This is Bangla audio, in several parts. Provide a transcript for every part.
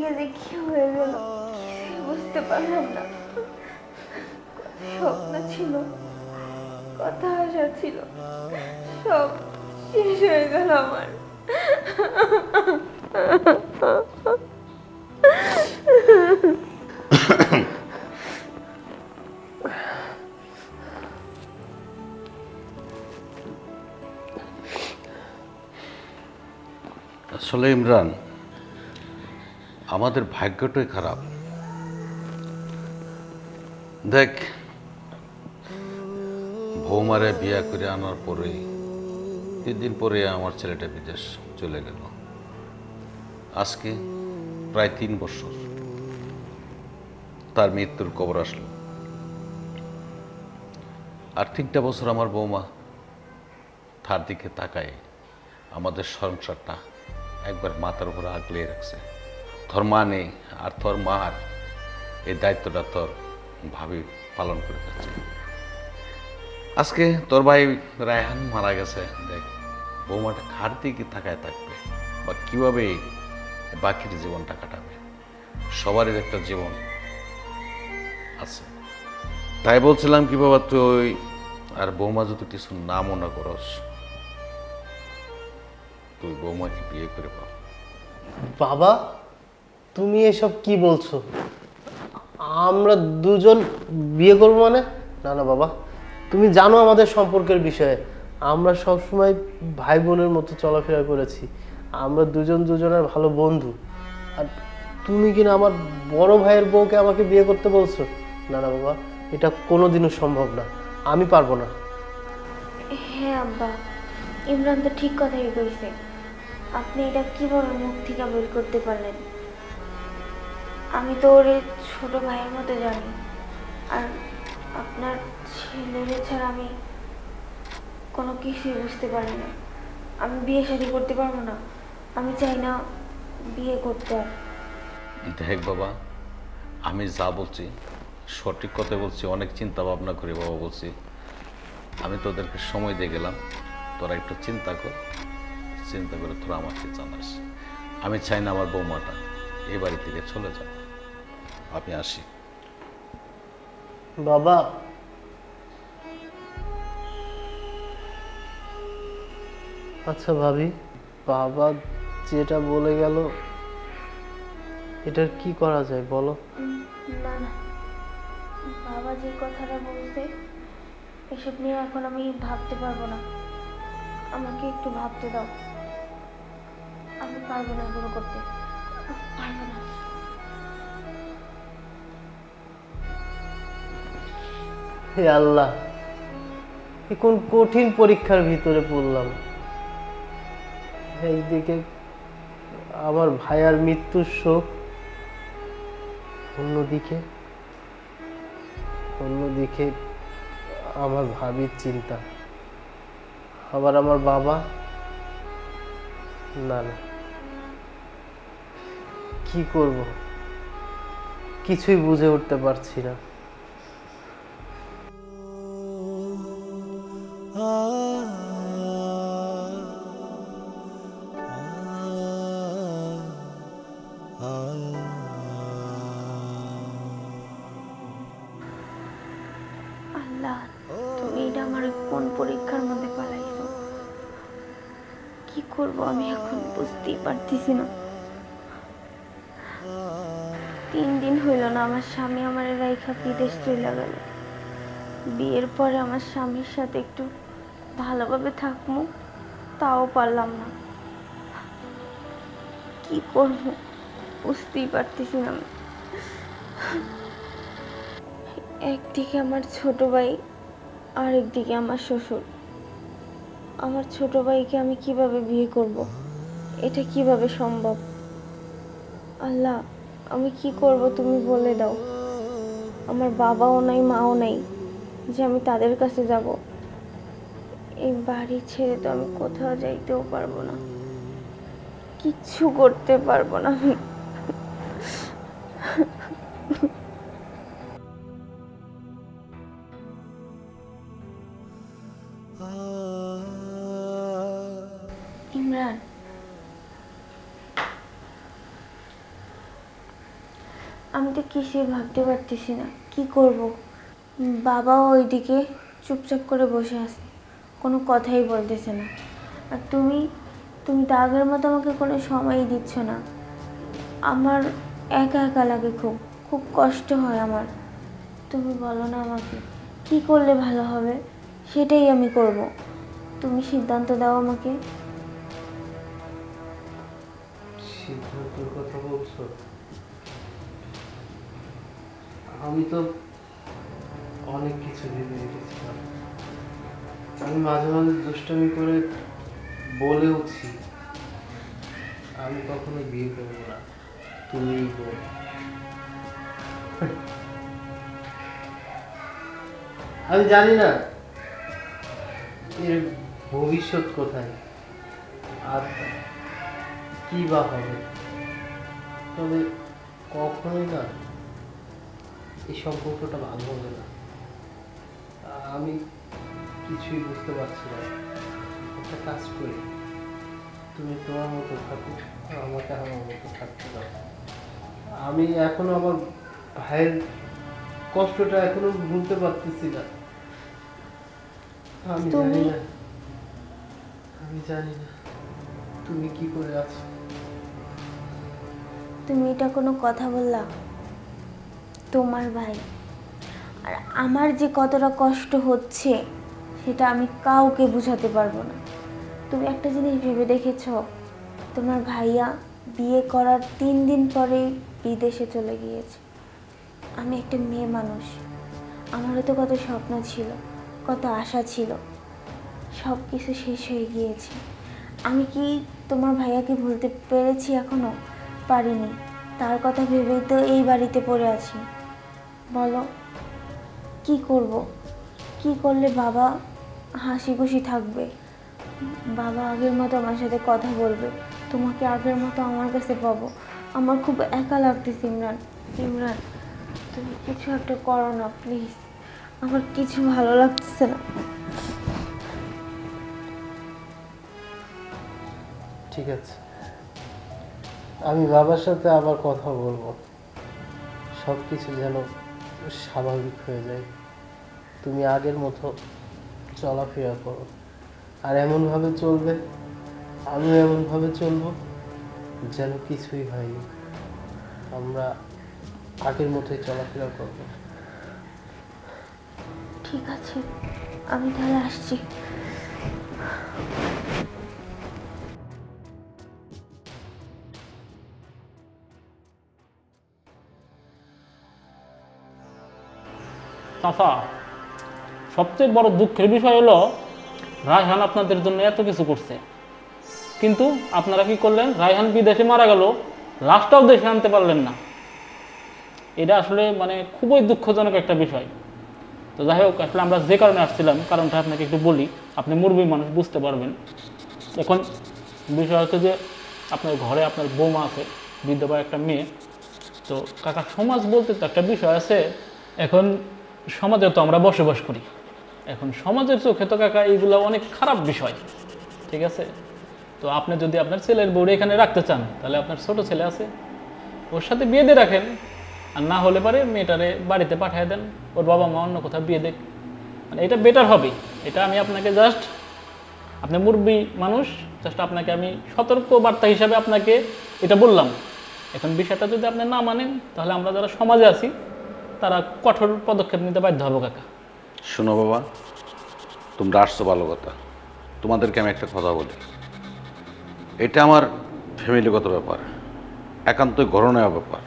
থেকে যে কি হয়ে গেল কিছুই বুঝতে পারলাম না। স্বপ্ন ছিল, কথা আশা ছিল, সব শেষ হয়ে গেল আমার। আসলে ইমরান, আমাদের ভাগ্যটাই খারাপ। দেখ, বৌমারে বিয়া করে আনার পরেই 3 দিন পরে আমার ছেলেটা বিদেশ চলে গেল। আজকে প্রায় 3 বছর তার মৃত্যুর খবর আসলো। আর 3টা বছর আমার বৌমা তার দিকে তাকায় আমাদের সংসারটা একবার মাথার উপরে আগলে রাখছে। তোর মা নেই, আর তোর মার এই দায়িত্বটা তোর ভাবি পালন করে যাচ্ছে। আজকে তোর ভাই রায়হান মারা গেছে। দেখ, বৌমাটা কার দিকে তাকায় থাকবে বা কীভাবে বাকির জীবনটা কাটাবে? সবারই একটা জীবন আছে। তাই বলছিলাম কি বাবা, তুই আর বৌমা যদি কিছু না মনে করস, তুই বৌমাকে বিয়ে করে পাও। বাবা, তুমি এসব কি বলছো? আমরা দুজন বিয়ে করবো মানে? না না বাবা, তুমি জানো আমাদের সম্পর্কের বিষয়ে আমরা সবসময় ভাই বোনের মতো চলাফেরা করেছি। আমরা দুজন দুজনের ভালো বন্ধু। আর তুমি কিনা আমার বড় ভাইয়ের বউকে আমাকে বিয়ে করতে বলছো? না না বাবা, এটা কোনোদিনও সম্ভব না, আমি পারবো না। হ্যাঁ আব্বা, ইমরান তো ঠিক কথাই কইছে। আপনি এটা কিভাবে মুখ থেকে বের করতে পারলেন? আমি তো ওর ছোট ভাইয়ের মতো জানি। আর আপনার ছেলের ছাড়া আমি কোনো কিছুই বুঝতে পারি না। আমি বিয়ে শাদী করতে পারবো না। আমি চাই না বিয়ে করতে। আর দেখ বাবা, আমি যা বলছি সঠিক কথা বলছি, অনেক চিন্তা ভাবনা করে বাবা বলছি। আমি তোদেরকে সময় দিয়ে গেলাম, তোরা একটু চিন্তা কর, চিন্তা করে তোরা আমাকে জানাস। আমি চাই না আমার বৌমাটা এই বাড়ি থেকে চলে যাক। আমি আসি। বাবা, আচ্ছা ভাবি, বাবা যেটা বলে গেল এটার কি করা যায় বলো? না না, বাবা যে কথাটা বলছে এসব নিয়ে এখন আমি ভাবতে পারবো না। আমাকে একটু ভাবতে দাও। আমি পারবো না এগুলো করতে, পারবো না। হে আল্লাহ, কোন কঠিন পরীক্ষার ভিতরে পড়লাম। এইদিকে আমার ভাইয়ার মৃত্যুর শোক, অন্যদিকে অন্যদিকে আমার ভাবির চিন্তা, আবার আমার বাবা। না না, কি করব কিছুই বুঝে উঠতে পারছি না। আল্লাহ, তুমি এটা আমার কোন পরীক্ষার মধ্যে পালাইছো? কি করব আমি এখন বুঝতেই পারতেছি না। 3 দিন হইল না আমার স্বামী আমার রাইখা বিদেশ চলে গেল। বিয়ের পরে আমার স্বামীর সাথে একটু ভালোভাবে থাকবো, তাও পারলাম না। কি করব বুঝতেই পারতেছি না আমি। একদিকে আমার ছোট ভাই, আর একদিকে আমার শ্বশুর। আমার ছোট ভাইকে আমি কিভাবে বিয়ে করব? এটা কিভাবে সম্ভব? আল্লাহ, আমি কি করব তুমি বলে দাও। আমার বাবাও নাই, মাও নাই যে আমি তাদের কাছে যাব। এই বাড়ি ছেড়ে তো আমি কোথাও যাইতেও পারবো না, কিচ্ছু করতে পারবো না আমি। ইমরান, আমি তো কিছুই ভাবতে পারতেছি না কি করব। বাবাও ওইদিকে চুপচাপ করে বসে আছে, কোনো কথাই বলতেছে না। আর তুমি তুমি তো আগের মতো আমাকে কোনো সময়ই দিচ্ছ না। আমার একা একা লাগে, খুব খুব কষ্ট হয় আমার। তুমি বলো না আমাকে কি করলে ভালো হবে, সেটাই আমি করব। তুমি সিদ্ধান্ত দাও আমাকে। সিদ্ধান্তের কথা বলছো? আমি তো অনেক কিছু ভেবে রেখেছিলাম। আমি মাঝে মাঝে দুষ্টামি করে বলেওছি আমি কখনো বিয়ে করবো না, তুমিই বল। আমি জানি না এর ভবিষ্যৎ কোথায় আর কি বা হবে, তবে কখনোই না এই সম্পর্কটা ভালো হবে না। আমি কিছুই বুঝতে পারছি না। একটা কাজ করি, তুমি তোমার মতো থাকো, আমাকে আমার মতো থাকতে দাও। আমি এখনো আমার ভাইয়ের কষ্টটা এখনো ভুলতে পারতেছি না। আমি জানি না, আমি জানি না তুমি কি করে আছো। তুমি এটা কোনো কথা বললা? তোমার ভাই আর আমার যে কতটা কষ্ট হচ্ছে সেটা আমি কাউকে বোঝাতে পারবো না। তুমি একটা জিনিস ভেবে দেখেছো, তোমার ভাইয়া বিয়ে করার 3 দিন পরেই বিদেশে চলে গিয়েছে। আমি একটা মেয়ে মানুষ, আমারও তো কত স্বপ্ন ছিল, কত আশা ছিল, সব কিছু শেষ হয়ে গিয়েছে। আমি কি তোমার ভাইয়াকে ভুলতে পেরেছি? এখনো পারিনি। তার কথা ভেবেই তো এই বাড়িতে পড়ে আছি। বলো কি করব? কি করলে বাবা হাসি খুশি থাকবে, বাবা আগের মতো আমার সাথে কথা বলবে, তোমাকে আগের মতো আমার কাছে পাবো। আমার খুব একা লাগতেছে ইমরান। ইমরান, তুমি কিছু একটা করো না প্লিজ, আমার কিছু ভালো লাগতেছে না। ঠিক আছে, আমি বাবার সাথে আবার কথা বলবো, সব কিছু যেন স্বাভাবিক হয়ে যায়। তুমি আগের মতো চলাফেরা করো, আর এমনভাবে চলবে, আমিও এমনভাবে চলবো যেন কিছুই হয়নি। আমরা আগের মতোই চলাফেরা করবো। ঠিক আছে, আমি তাহলে আসছি। চাচা, সবচেয়ে বড় দুঃখের বিষয় হলো রায়হান আপনাদের জন্য এত কিছু করছে, কিন্তু আপনারা কি করলেন? রায়হান বিদেশে মারা গেল, লাশটাও দেশে আনতে পারলেন না। এটা আসলে মানে খুবই দুঃখজনক একটা বিষয়। তো যাই হোক, আসলে আমরা যে কারণে আসছিলাম কারণটা আপনাকে একটু বলি, আপনি মুরবি মানুষ বুঝতে পারবেন। এখন বিষয় হচ্ছে যে আপনার ঘরে আপনার বৌমা আছে, বিধবা একটা মেয়ে। তো কাকা, সমাজ বলতে তো একটা বিষয় আছে। এখন সমাজে তো আমরা বসবাস করি, এখন সমাজের চোখে তো কাকা এইগুলো অনেক খারাপ বিষয়, ঠিক আছে? তো আপনি যদি আপনার ছেলের বউরে এখানে রাখতে চান, তাহলে আপনার ছোট ছেলে আছে, ওর সাথে বিয়ে দিয়ে রাখেন। আর না হলে পারে মেয়েটারে বাড়িতে পাঠিয়ে দেন, ওর বাবা মা অন্য কোথাও বিয়ে দেখ, মানে এটা বেটার হবে। এটা আমি আপনাকে জাস্ট, আপনি মুরব্বী মানুষ, জাস্ট আপনাকে আমি সতর্ক বার্তা হিসাবে আপনাকে এটা বললাম। এখন বিষয়টা যদি আপনি না মানেন, তাহলে আমরা যারা সমাজে আছি তারা কঠোর পদক্ষেপ নিতে বাধ্য হবো কাকা। শোনো বাবা, তোমরা আসছো ভালো কথা। তোমাদেরকে আমি একটা কথা বলি, এটা আমার ফ্যামিলিগত ব্যাপার, একান্তই ঘরণীয় ব্যাপার।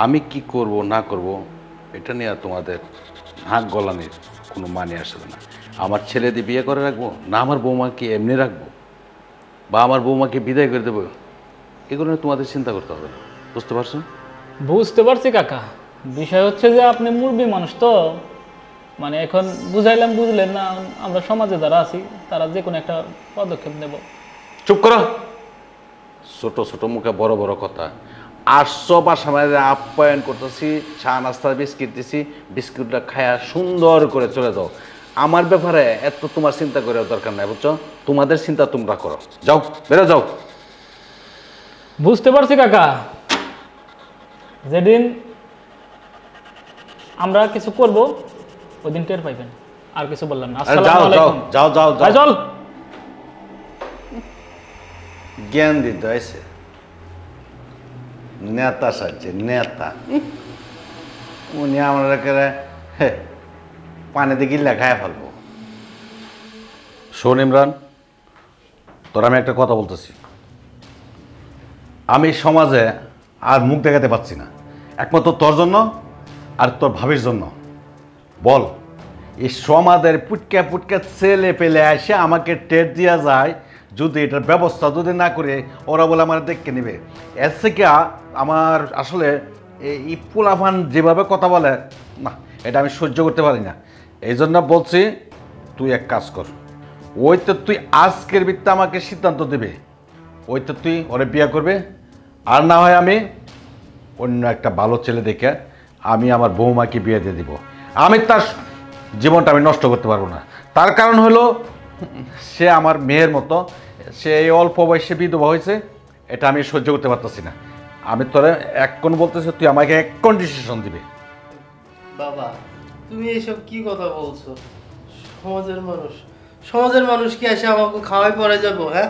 আমি কি করব না করব এটা নিয়ে তোমাদের নাক গলানির কোনো মানে আসবে না। আমার ছেলে দিয়ে বিয়ে করে রাখবো না আমার বৌমাকে এমনি রাখবো, বা আমার বৌমাকে বিদায় করে দেবো, এগুলো নিয়ে তোমাদের চিন্তা করতে হবে না। বুঝতে পারছো? বুঝতে পারছি কাকা, বিষয় হচ্ছে যে আপনি মুরব্বী মানুষ তো, মানে এখন বুঝাইলাম, বুঝলেন না? আমরা সমাজে যারা আছি তারা যে কোনো একটা পদক্ষেপ নেব। চুপ করো, ছোট ছোট মুখে বড় বড় কথা। আসছো বাসা মাঝে আপ্যায়ন করতেছি, চা নাস্তা বিস্কিট দিছি, বিস্কুটটা খায়া সুন্দর করে চলে যাও। আমার ব্যাপারে এত তোমার চিন্তা করার দরকার নাই, বুঝছো? তোমাদের চিন্তা তোমরা করো, যাও বেরো যাও। বুঝতে পারছি কাকা, যেদিন আমরা কিছু করব ওই দিন টের পাইবেন। আর কিছু বললাম না। আরে আসসালামু যাও যাও আলাইকুম। যাও যাও ভাই যাও চল। জ্ঞান দিতে হয়েছে নেতা সাজছে নেতা উনি আমরা পানিতে গিল্লা খায় ফেলবো। শোন ইমরান, তোর আমি একটা কথা বলতেছি, আমি সমাজে আর মুখ দেখাতে পারছি না, একমাত্র তোর জন্য আর তোর ভাবির জন্য। বল, এই সমাজের পুটকা পুটকা ছেলে পেলে এসে আমাকে টের দিয়া যায়, যদি এটার ব্যবস্থা যদি না করে ওরা বলে আমার দেখে নেবে। এর থেকে আমার আসলে এই পোলাফান যেভাবে কথা বলে না, এটা আমি সহ্য করতে পারি না। এই জন্য বলছি তুই এক কাজ কর, ওই তো তুই আজকের ভিত্তে আমাকে সিদ্ধান্ত দেবে, ওই তো তুই ওরে বিয়ে করবে, আর না হয় আমি অন্য একটা ভালো ছেলে দেখে আমি আমার বৌমাকে বিয়ে দিয়ে দিব। আমি তার জীবনটা আমি নষ্ট করতে পারবো না। তার কারণ হলো সে আমার মেয়ের মতো, সে এই অল্প বয়সে বিধবা হয়েছে, এটা আমি সহ্য করতে পারতেছি না। আমি তোরা এখন বলতেছি, তুই আমাকে এক ডিসিশন দিবে। বাবা তুমি এইসব কি কথা বলছো? সমাজের মানুষ কি এসে আমাকে খাওয়াই পরে যাবো? হ্যাঁ,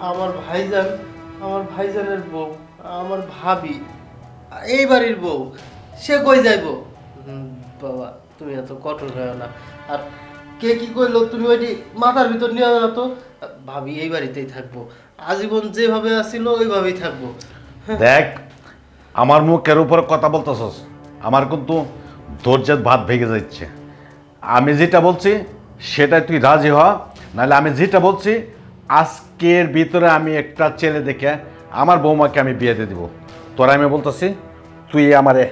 আমার ভাইজানের বউ, আমার ভাবি, এই বাড়ির বউ, সে কই যাইবো? বাবা তুমি এত কঠোর হয়ে না। আর কে কি করলো তুমি ওইটি মাথার ভিতর নিয়ে না তো। ভাবি এই বাড়িতেই থাকবো, আজীবন যেভাবে আসছিল ওইভাবেই থাকবো। দেখ, আমার মুখের উপর কথা বলতেছস, আমার কিন্তু ধৈর্যের ভাত ভেঙে যাচ্ছে। আমি যেটা বলছি সেটাই তুই রাজি হ, নাহলে আমি যেটা বলছি আজকের ভিতরে আমি একটা ছেলে দেখে আমার বৌমাকে আমি বিয়ে দিয়ে দিব। তোরা আমি বলতেছি, তুই আমারে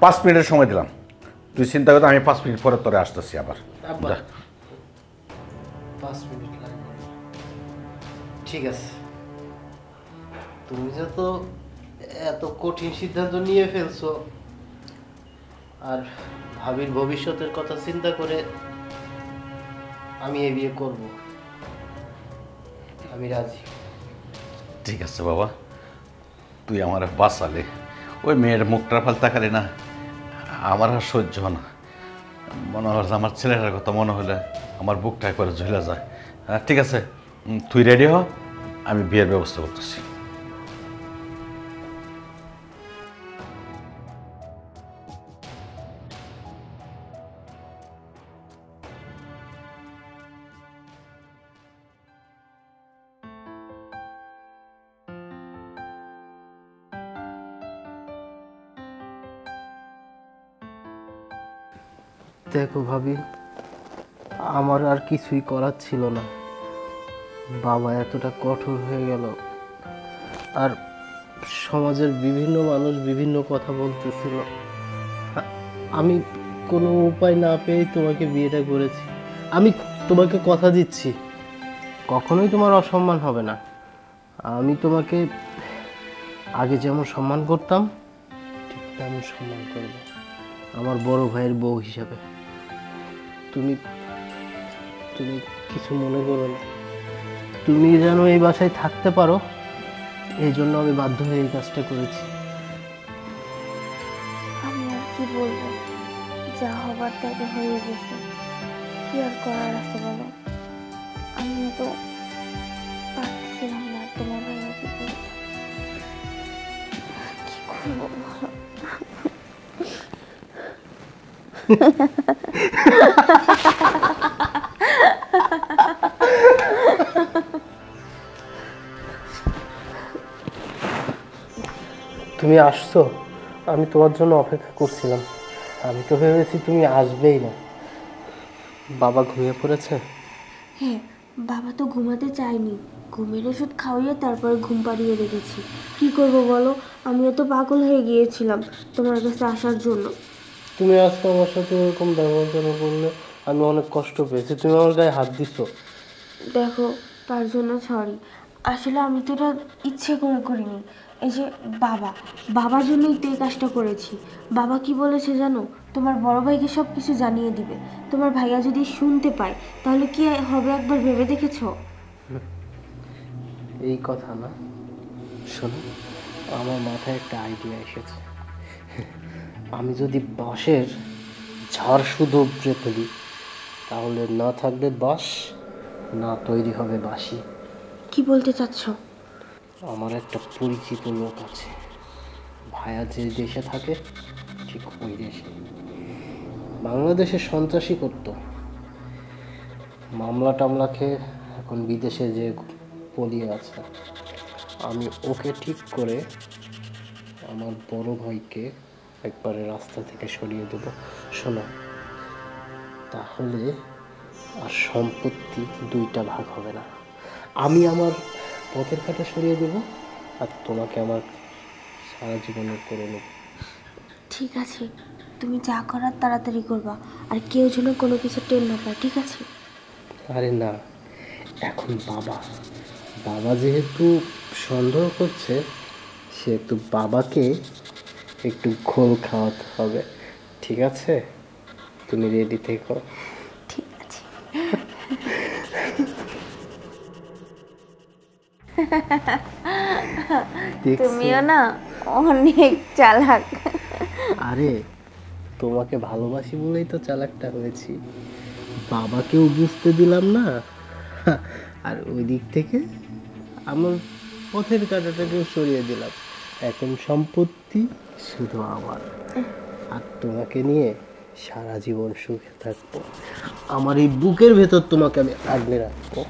5 মিনিটের সময় দিলাম, তুই চিন্তা করতে, আমি 5 মিনিট পরে তোরে আসতেছি আবার। আব্বা, যা। 5 মিনিট লাগবে, ঠিক আছে। তুমি যত এত কঠিন সিদ্ধান্ত নিয়ে ফেলছো, আর ভাবির ভবিষ্যতের কথা চিন্তা করে আমি এই বিয়ে করব, আমি রাজি। ঠিক আছে বাবা, তুই আমার বাঁচালে। ওই মেয়ের মুখটার ফাল তাকালে না, আমার আর সহ্য হয় না। মনে হয় যে আমার ছেলেটার কথা মনে হলে আমার বুকটা করে ঝুলে যায়। হ্যাঁ ঠিক আছে, তুই রেডি হ, আমি বিয়ের ব্যবস্থা করতেছি। দেখো ভাবি, আমার আর কিছুই করার ছিল না। বাবা এতটা কঠোর হয়ে গেল, আর সমাজের বিভিন্ন মানুষ বিভিন্ন কথা বলতেছিল। আমি কোনো উপায় না পেয়ে তোমাকে বিয়েটা করেছি। আমি তোমাকে কথা দিচ্ছি, কখনোই তোমার অসম্মান হবে না। আমি তোমাকে আগে যেমন সম্মান করতাম ঠিক তেমন সম্মান করব, আমার বড় ভাইয়ের বউ হিসাবে। তুমি তুমি কিছু মনে করো না, তুমি যেন এই বাসায় থাকতে পারো, এই জন্য আমি বাধ্য হয়ে এই কাজটা করেছি। আমি আর কি বলবো, যা হবার তাই হয়ে গেছে, কি আর করার আছে বলো। আমিও তো পারতেছিলাম না তোমার ভাইয়াকে বলতে, কি করবো বলো। তুমি আসছো, আমি তোমার জন্য অপেক্ষা করছিলাম। আমি তো ভেবেছি তুমি আসবেই না। বাবা ঘুমিয়ে পড়েছে? হ্যাঁ, বাবা তো ঘুমাতে চায়নি, ঘুমের ওষুধ খাওয়িয়ে তারপরে ঘুম পাড়িয়ে রেখেছি। কি করব বলো, আমিও তো পাগল হয়ে গিয়েছিলাম তোমার কাছে আসার জন্য। তুমি আজকে আমার সাথে এরকম ব্যবহার কেন করলে? আমি অনেক কষ্ট পেয়েছি, তুমি আমার গায়ে হাত দিছো। দেখো, তার জন্য সরি। আসলে আমি তো এটা ইচ্ছে করে করিনি। এই যে বাবার জন্যই তো এই কাজটা করেছি। বাবা কি বলেছে জানো, তোমার বড় ভাইকে সব কিছু জানিয়ে দিবে। তোমার ভাইয়া যদি শুনতে পায় তাহলে কি হবে একবার ভেবে দেখেছো? এই কথা না, শোনো, আমার মাথায় একটা আইডিয়া এসেছে। আমি যদি বাঁশের ঝাড় শুধু উপড়ে ফেলি, তাহলে না থাকবে বাঁশ, না তৈরি হবে বাঁশি। কি বলতে চাচ্ছ? আমার একটা পরিচিত লোক আছে, ভাইয়া যে দেশে থাকে ঠিক ওই দেশে। বাংলাদেশে সন্ত্রাসী করতো, মামলা টামলা খেয়ে এখন বিদেশে যে পলিয়ে আছে। আমি ওকে ঠিক করে আমার বড় ভাইকে একবারে রাস্তা থেকে সরিয়ে দেব। শোনো, তাহলে আর সম্পত্তি দুইটা ভাগ হবে না। আমি আমার পথের কাটা সরিয়ে দেব, আর তোমাকে আমার সারা জীবনের করে নেব। ঠিক আছে, তুমি যা করার তাড়াতাড়ি করবা, আর কেউ যেন কোনো কিছু টের না পায়, ঠিক আছে? আরে না, এখন বাবা যেহেতু সন্দেহ করছে, সেহেতু বাবাকে একটু ঘোল খাওয়াতে হবে। ঠিক আছে, তুমি রেডি থেকো। ঠিক আছে। দেখছো? তুমিও না অনেক চালাক। আরে তোমাকে ভালোবাসি বলেই তো চালাকটা হয়েছি, বাবাকেও বুঝতে দিলাম না, আর ওই দিক থেকে আমার পথের কাঁটাটাকেও সরিয়ে দিলাম। এখন সম্পত্তি শুধু আমার, আর তোমাকে নিয়ে সারা জীবন সুখে থাকবো। আমার এই বুকের ভেতর তোমাকে আমি আগলে রাখবো।